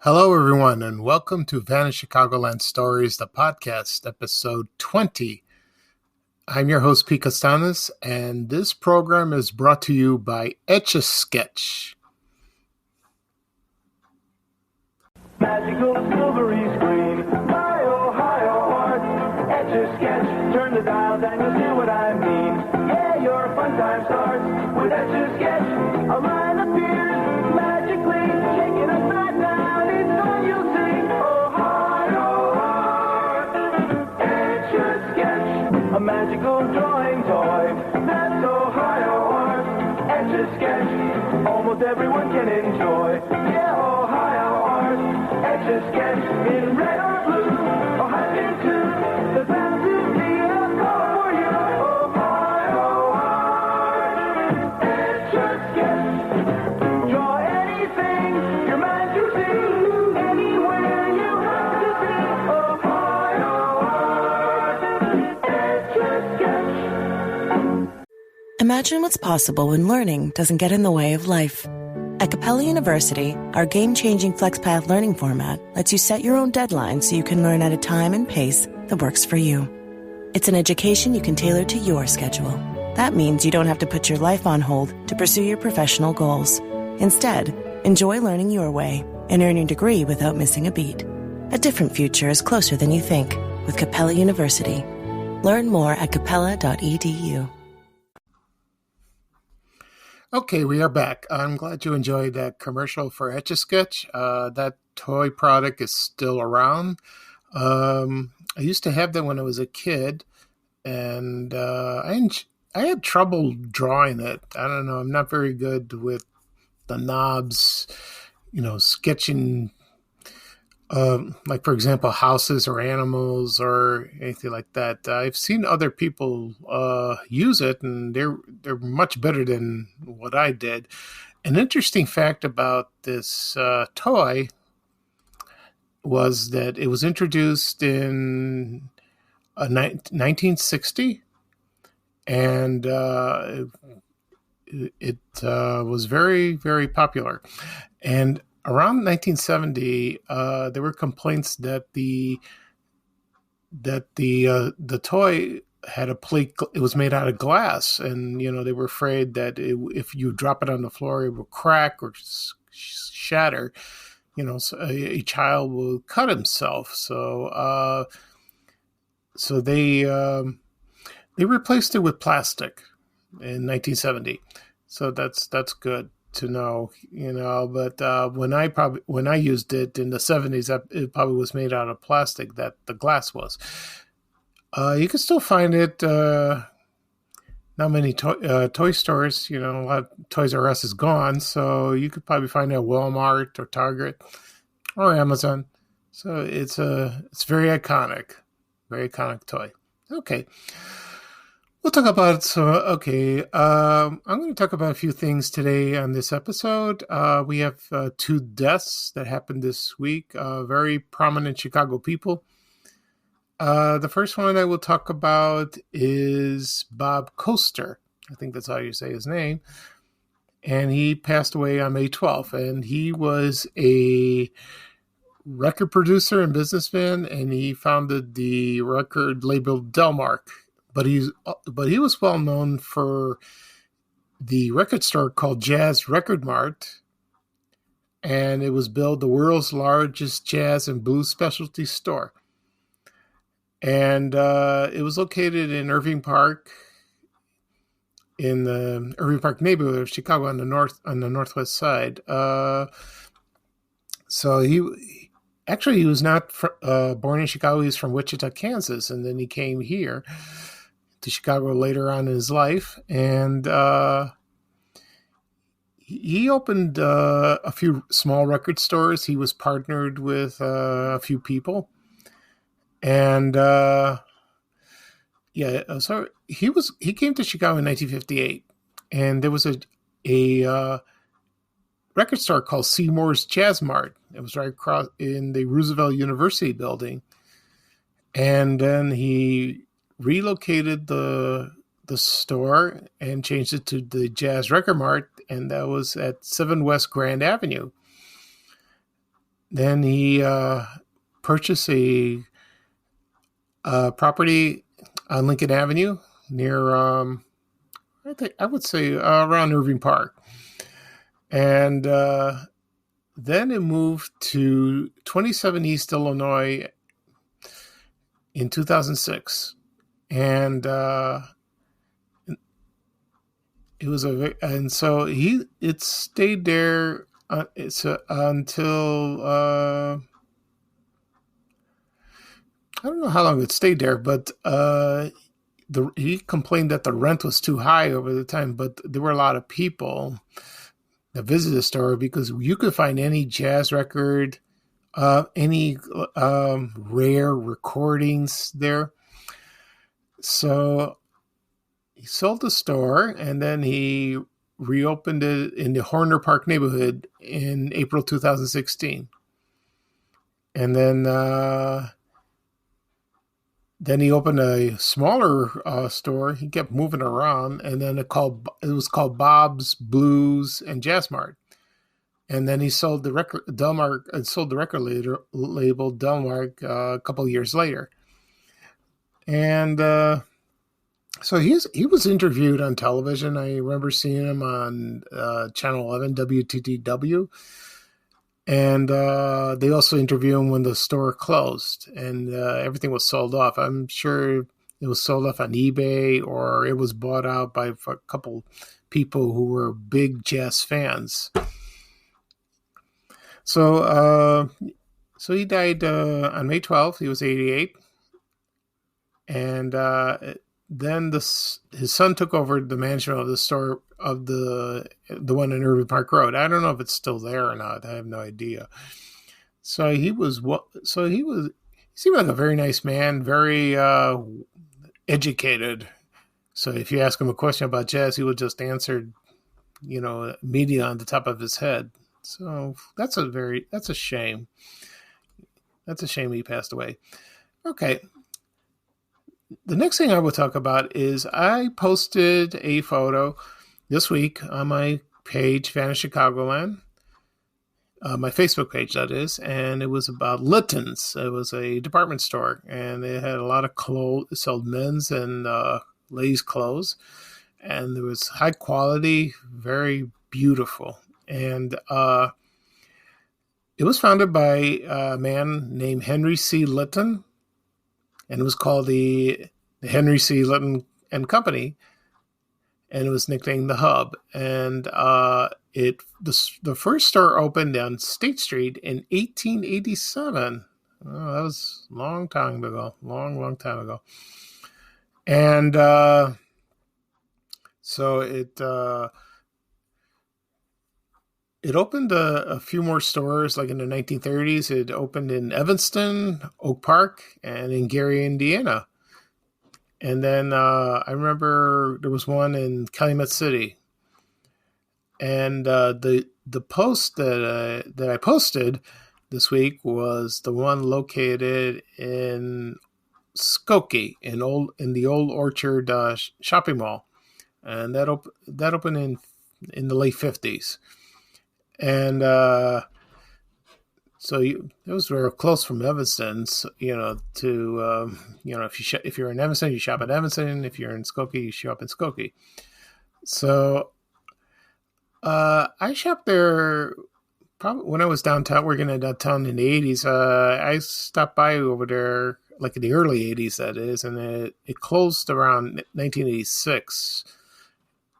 Hello, everyone, and welcome to Vanished Chicagoland Stories, the podcast, episode 20. I'm your host, Pete Costanis, and this program is brought to you by Etch-a-Sketch. Magical silvery screen, my Ohio heart. Etch-a-Sketch, turn the dial and you'll see what I mean. Yeah, your fun time starts with Etch-a-Sketch. A line appears magically, shaking us back down. It's all you'll see. Ohio heart. Etch-a-Sketch, a magical drawing toy. That's Ohio art. Etch-a-Sketch, almost everyone can enjoy. Yeah, Ohio art. Etch-a-Sketch in red or blue, or hiding too. The bound to be a color for you. Ohio art. Etch-a-Sketch. Draw anything your mind to see. Anywhere you have to be. Ohio art. Etch-a-Sketch. Imagine what's possible when learning doesn't get in the way of life. At Capella University, our game-changing FlexPath learning format lets you set your own deadlines so you can learn at a time and pace that works for you. It's an education you can tailor to your schedule. That means you don't have to put your life on hold to pursue your professional goals. Instead, enjoy learning your way and earn your degree without missing a beat. A different future is closer than you think with Capella University. Learn more at capella.edu. Okay, we are back. I'm glad you enjoyed that commercial for Etch-a-Sketch. That toy product is still around. I used to have that when I was a kid, and I had trouble drawing it. I don't know. I'm not very good with the knobs, sketching, like, for example, houses or animals or anything like that. I've seen other people use it, and they're much better than what I did. An interesting fact about this toy was that it was introduced in 1960, and it was very, very popular. And around 1970, there were complaints that the toy had a plate. It was made out of glass, and they were afraid that if you drop it on the floor, it would crack or shatter. So a child will cut himself. So they replaced it with plastic in 1970. So that's good to know, but when I used it in the 70s, it probably was made out of plastic, that the glass was. You can still find it, not many toy stores, a lot of Toys R Us is gone, so you could probably find it at Walmart or Target or Amazon. So it's very iconic toy. Okay. We'll talk about I'm going to talk about a few things today on this episode. We have two deaths that happened this week, very prominent Chicago people. The first one I will talk about is Bob Koester. I think that's how you say his name. And he passed away on May 12th. And he was a record producer and businessman, and he founded the record label Delmark. But he was well known for the record store called Jazz Record Mart, and it was billed the world's largest jazz and blues specialty store. And it was located in Irving Park, in the Irving Park neighborhood of Chicago on the northwest side. So he was not born in Chicago. He was from Wichita, Kansas, and then he came here to Chicago later on in his life, and he opened a few small record stores. He was partnered with a few people, and so he came to Chicago in 1958, and there was a record store called Seymour's Jazz Mart. It was right across in the Roosevelt University building, and then he relocated the store and changed it to the Jazz Record Mart, and that was at 7 West Grand Avenue. Then he purchased a property on Lincoln Avenue near, I think I would say around Irving Park, and then it moved to 27 East Illinois in 2006, and it was and so it stayed there. It's until I don't know how long it stayed there, but he complained that the rent was too high over the time. But there were a lot of people that visited the store because you could find any jazz record, any rare recordings there. So he sold the store, and then he reopened it in the Horner Park neighborhood in April 2016. And then he opened a smaller store. He kept moving around, and then it was called Bob's Blues and Jazz Mart. And then he sold the record label Delmark a couple of years later. And so he was interviewed on television. I remember seeing him on Channel 11 WTTW. And they also interviewed him when the store closed and everything was sold off. I'm sure it was sold off on eBay or it was bought out by a couple people who were big jazz fans. So he died on May 12th. He was 88. And then his son took over the management of the store of the one in Irving Park Road. I don't know if it's still there or not. I have no idea. So he seemed like a very nice man, very educated. So if you ask him a question about jazz, he would just answer, immediately on the top of his head. So that's a shame. That's a shame he passed away. Okay. The next thing I will talk about is I posted a photo this week on my page, Vanished Chicagoland, my Facebook page, that is, and it was about Lytton's. It was a department store, and it had a lot of clothes. It sold men's and ladies' clothes, and there was high quality, very beautiful. And it was founded by a man named Henry C. Lytton, and it was called the Henry C. Lytton and Company, and it was nicknamed the Hub. And the first store opened on State Street in 1887. Oh, that was a long time ago, long time ago. And so it opened a few more stores, like in the 1930s. It opened in Evanston, Oak Park, and in Gary, Indiana. And then I remember there was one in Calumet City. And the post that I posted this week was the one located in Skokie, in the Old Orchard shopping mall, and that opened in the late 50s. And so those were close from Evanston, to if you're in Evanston, you shop at Evanston. If you're in Skokie, you shop in Skokie. So I shopped there probably when I was downtown, working at downtown in the 80s. I stopped by over there like in the early 80s, that is, and it closed around 1986.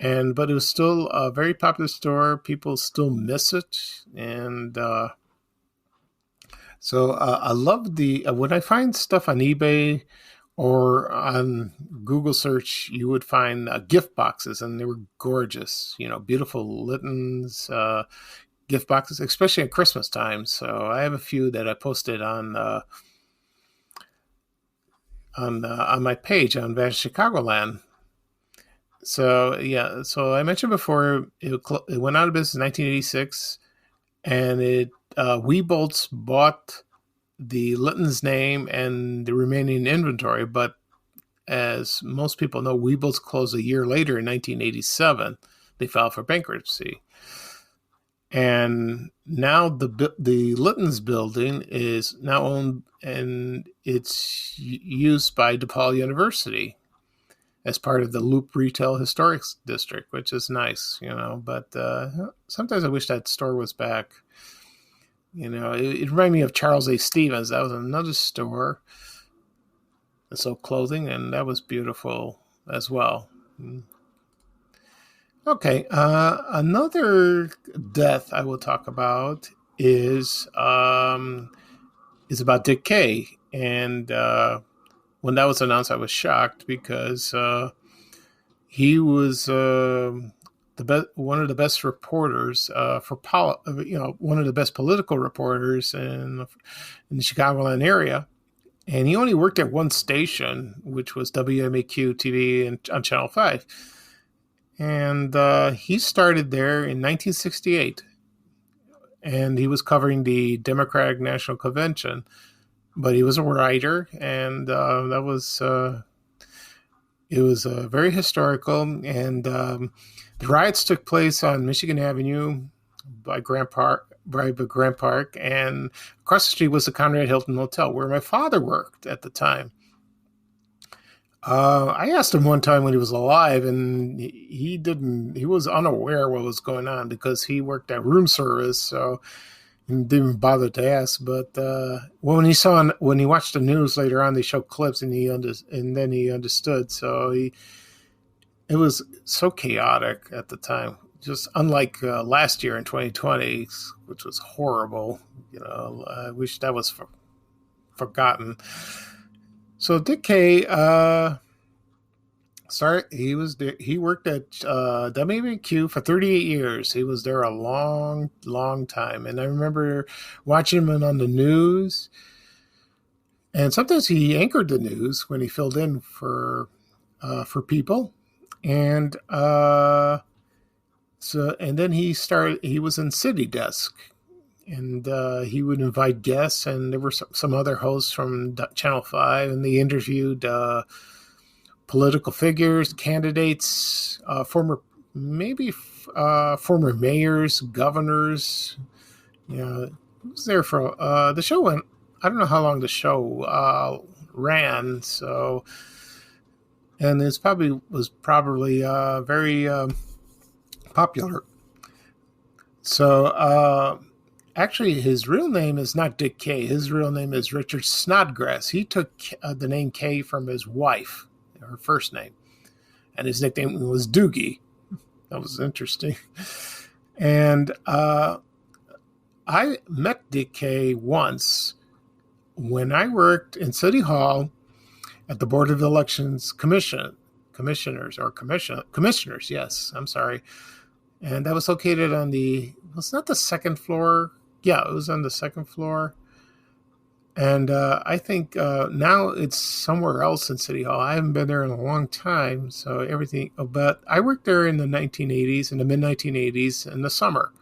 But it was still a very popular store. People still miss it. And so I love when I find stuff on eBay or on Google search, you would find gift boxes, and they were gorgeous, beautiful Lytton's gift boxes, especially at Christmas time. So I have a few that I posted on my page on Vanished Chicagoland. So yeah, so I mentioned before it went out of business in 1986, and Webolt's bought the Lytton's name and the remaining inventory. But as most people know, Webolt's closed a year later in 1987. They filed for bankruptcy, And now the Lytton's building is now owned, and it's used by DePaul University as part of the Loop Retail Historic District, which is nice, But sometimes I wish that store was back. It reminded me of Charles A. Stevens. That was another store that sold clothing, and that was beautiful as well. Okay, another death I will talk about is about Dick Kay, and when that was announced, I was shocked because he was one of the best reporters one of the best political reporters in the Chicagoland area, and he only worked at one station, which was WMAQ TV on Channel 5. And he started there in 1968, and he was covering the Democratic National Convention. But he was a writer, and it was very historical. And the riots took place on Michigan Avenue by Grant Park, and across the street was the Conrad Hilton Hotel, where my father worked at the time. I asked him one time when he was alive, and he was unaware what was going on because he worked at room service, so he didn't bother to ask. But when he watched the news later on, they showed clips, and then he understood. So it was so chaotic at the time, just unlike last year in 2020, which was horrible. I wish that was forgotten. So Dick Kay, he was there. He worked at WMQ for 38 years. He was there a long, long time. And I remember watching him on the news. And sometimes he anchored the news when he filled in for people. And and then he was in City Desk. And he would invite guests, and there were some other hosts from Channel 5, and they interviewed political figures, candidates, former mayors, governors. It was there for the show went. I don't know how long the show ran, so, and it was probably very popular. So. Actually, his real name is not Dick Kay. His real name is Richard Snodgrass. He took the name Kay from his wife, her first name. And his nickname was Doogie. That was interesting. And I met Dick Kay once when I worked in City Hall at the Board of Elections commissioners, yes, I'm sorry. And that was located on was not the second floor. Yeah, it was on the second floor. And I think now it's somewhere else in City Hall. I haven't been there in a long time. So but I worked there in the 1980s, in the mid-1980s, in the summer.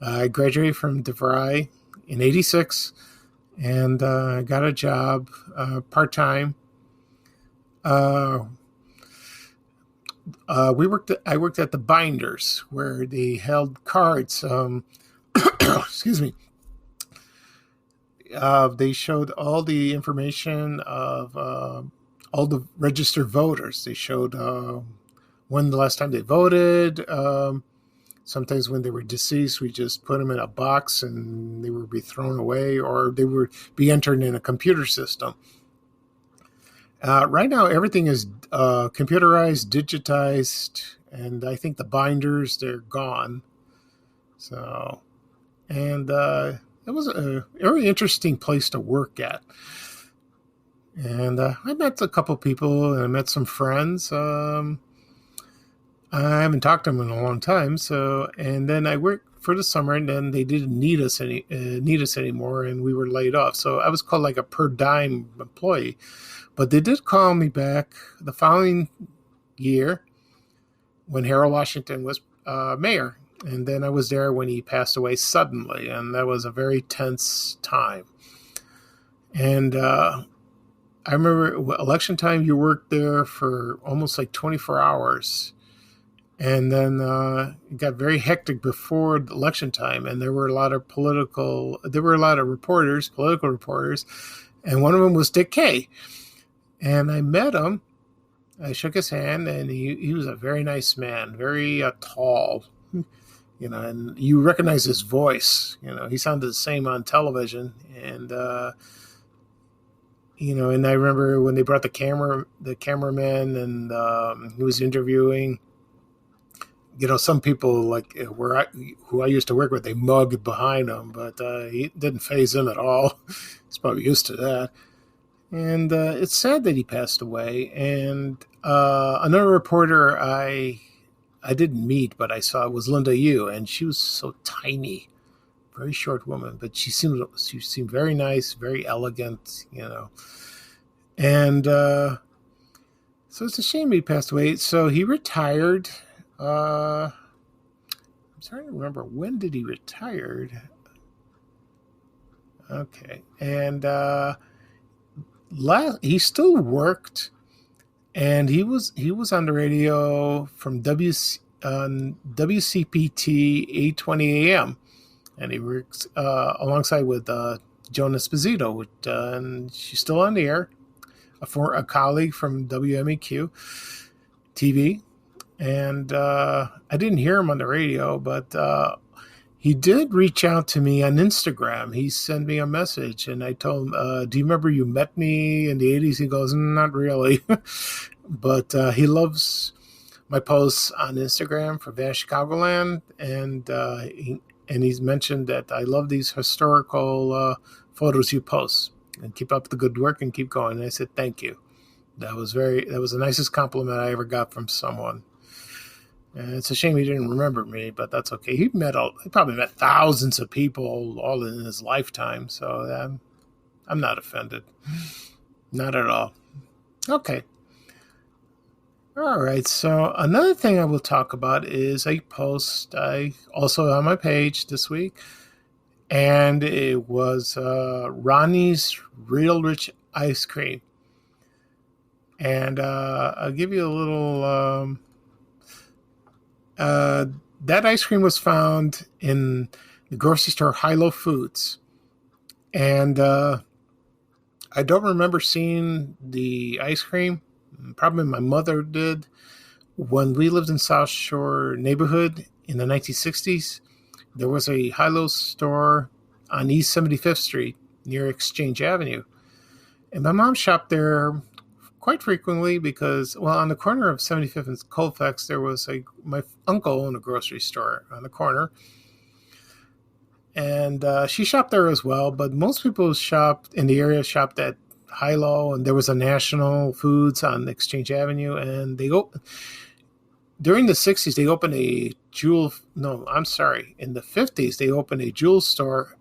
I graduated from DeVry in 86, and I got a job part-time. I worked at the Binders, where they held cards. Excuse me. They showed all the information of all the registered voters. They showed when the last time they voted. Sometimes when they were deceased, we just put them in a box and they would be thrown away, or they would be entered in a computer system. Right now, everything is computerized, digitized, and I think the Binders, they're gone. So, and it was a very interesting place to work at. And I met a couple people, and I met some friends. I haven't talked to them in a long time. So, and then I worked for the summer, and then they didn't need us anymore, and we were laid off. So I was called like a per dime employee. But they did call me back the following year when Harold Washington was mayor. And then I was there when he passed away suddenly. And that was a very tense time. And I remember election time, you worked there for almost like 24 hours. And then it got very hectic before election time, and there were a lot of political reporters, political reporters, and one of them was Dick Kay. And I met him. I shook his hand, and he was a very nice man, very tall, and you recognize his voice. He sounded the same on television, and and I remember when they brought the cameraman, and he was interviewing. Some people who I used to work with, they mugged behind him, but he didn't faze him at all. He's probably used to that. And it's sad that he passed away. And another reporter I didn't meet, but I saw was Linda Yu, and she was so tiny, very short woman, but she seemed very nice, very elegant, And so it's a shame he passed away. So he retired. I'm trying to remember, when did he retire? Okay, and he still worked, and he was on the radio from WCPT 820 AM, and he works alongside with Joan Esposito, and she's still on the air, a colleague from WMEQ TV. And I didn't hear him on the radio, but he did reach out to me on Instagram. He sent me a message, and I told him, do you remember you met me in the 80s? He goes, not really. But he loves my posts on Instagram for Vash Chicagoland, and he's mentioned that I love these historical photos you post, and keep up the good work and keep going. And I said, thank you. That was the nicest compliment I ever got from someone. And it's a shame he didn't remember me, but that's okay. He probably met thousands of people all in his lifetime, so I'm not offended. Not at all. Okay. All right, so another thing I will talk about is I also on my page this week, and it was Ronnie's Real Rich Ice Cream. And I'll give you a little... that ice cream was found in the grocery store Hilo Foods. And I don't remember seeing the ice cream. Probably my mother did. When we lived in South Shore neighborhood in the 1960s, there was a Hilo store on East 75th Street near Exchange Avenue. And my mom shopped there quite frequently because, on the corner of 75th and Colfax, there was my uncle owned a grocery store on the corner. And she shopped there as well, but most people in the area shopped at Hilo, and there was a National Foods on Exchange Avenue, and during the 60s, they opened in the 50s, they opened a jewel store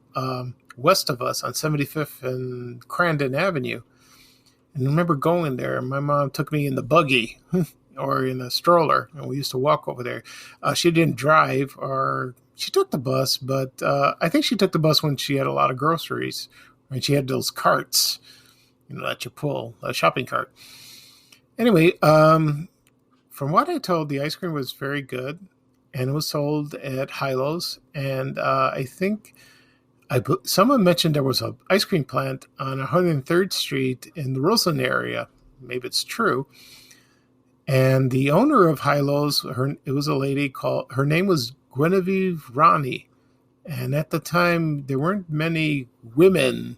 west of us on 75th and Crandon Avenue. And I remember going there. My mom took me in the buggy or in a stroller, and we used to walk over there. She didn't drive, or she took the bus, but I think she took the bus when she had a lot of groceries, and she had those carts, that you pull, a shopping cart. Anyway, from what I told, the ice cream was very good, and it was sold at Hilo's, and I think... someone mentioned there was an ice cream plant on 103rd Street in the Roseland area. Maybe it's true. And the owner of Hilo's, it was a lady her name was Guinevere Ronnie. And at the time, there weren't many women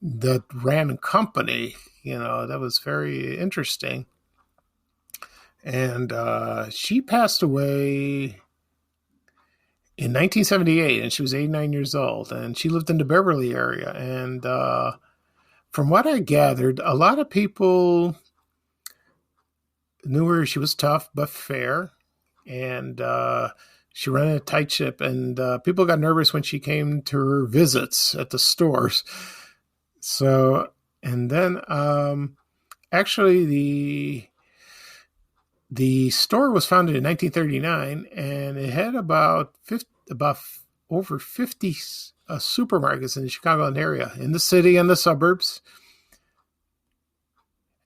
that ran a company. That was very interesting. And she passed away in 1978, and she was 89 years old, and she lived in the Beverly area. And from what I gathered, a lot of people knew her. She was tough but fair, and she ran a tight ship, and people got nervous when she came to her visits at the stores. So, and then actually the store was founded in 1939, and it had about over 50 supermarkets in the Chicagoland area, in the city and the suburbs.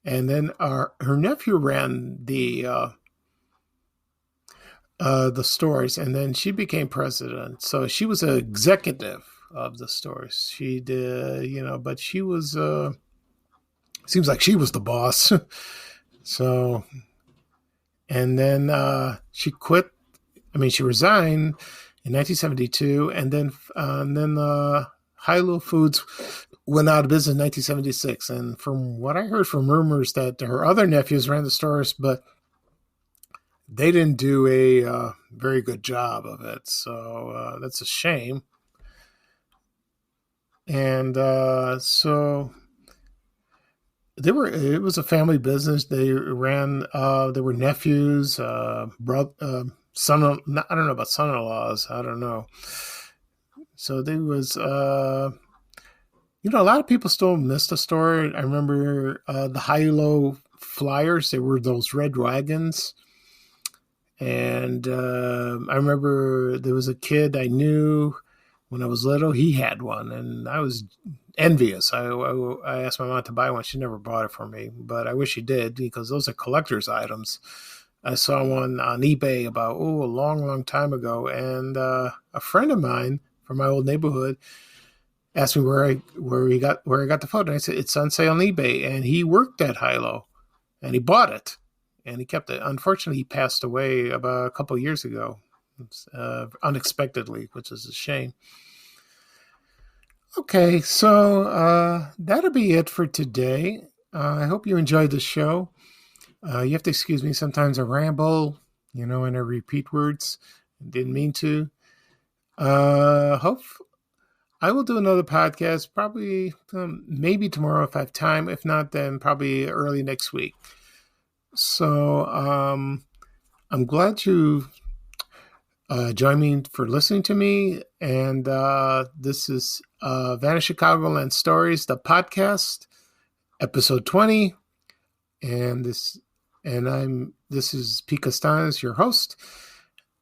And then her nephew ran the the stores, and then she became president. So she was an executive of the stores. She did, but she was. Seems like she was the boss. So, and then she quit. I mean, she resigned in 1972, and then Hilo Foods went out of business in 1976. And from what I heard from rumors, that her other nephews ran the stores, but they didn't do a very good job of it. So that's a shame. And so it was a family business. They ran, there were nephews, brother, I don't know about son-in-laws. I don't know. So there was, a lot of people still miss the store. I remember the Hilo flyers. They were those red wagons. And I remember there was a kid I knew when I was little. He had one, and I was envious. I asked my mom to buy one. She never bought it for me, but I wish she did, because those are collector's items. I saw one on eBay about, a long, long time ago. And a friend of mine from my old neighborhood asked me where I got the photo. And I said, it's on sale on eBay. And he worked at Hilo, and he bought it, and he kept it. Unfortunately, he passed away about a couple of years ago, unexpectedly, which is a shame. Okay, so that'll be it for today. I hope you enjoyed the show. You have to excuse me. Sometimes I ramble, and I repeat words. Didn't mean to. I will do another podcast, probably maybe tomorrow if I have time. If not, then probably early next week. So I'm glad you joined me for listening to me. And this is Vanish Chicagoland Stories, the podcast, episode 20. And this is Pete Costanes, your host.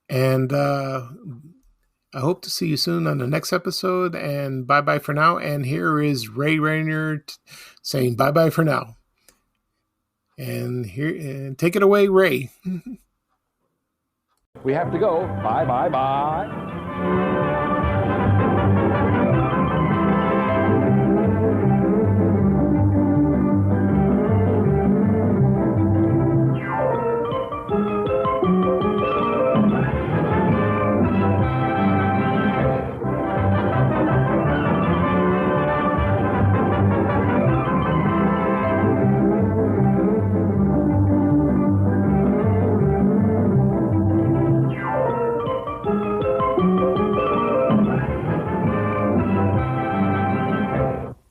And I hope to see you soon on the next episode. And bye-bye for now. And here is Ray Rainier saying bye-bye for now. And take it away, Ray. We have to go. Bye, bye, bye.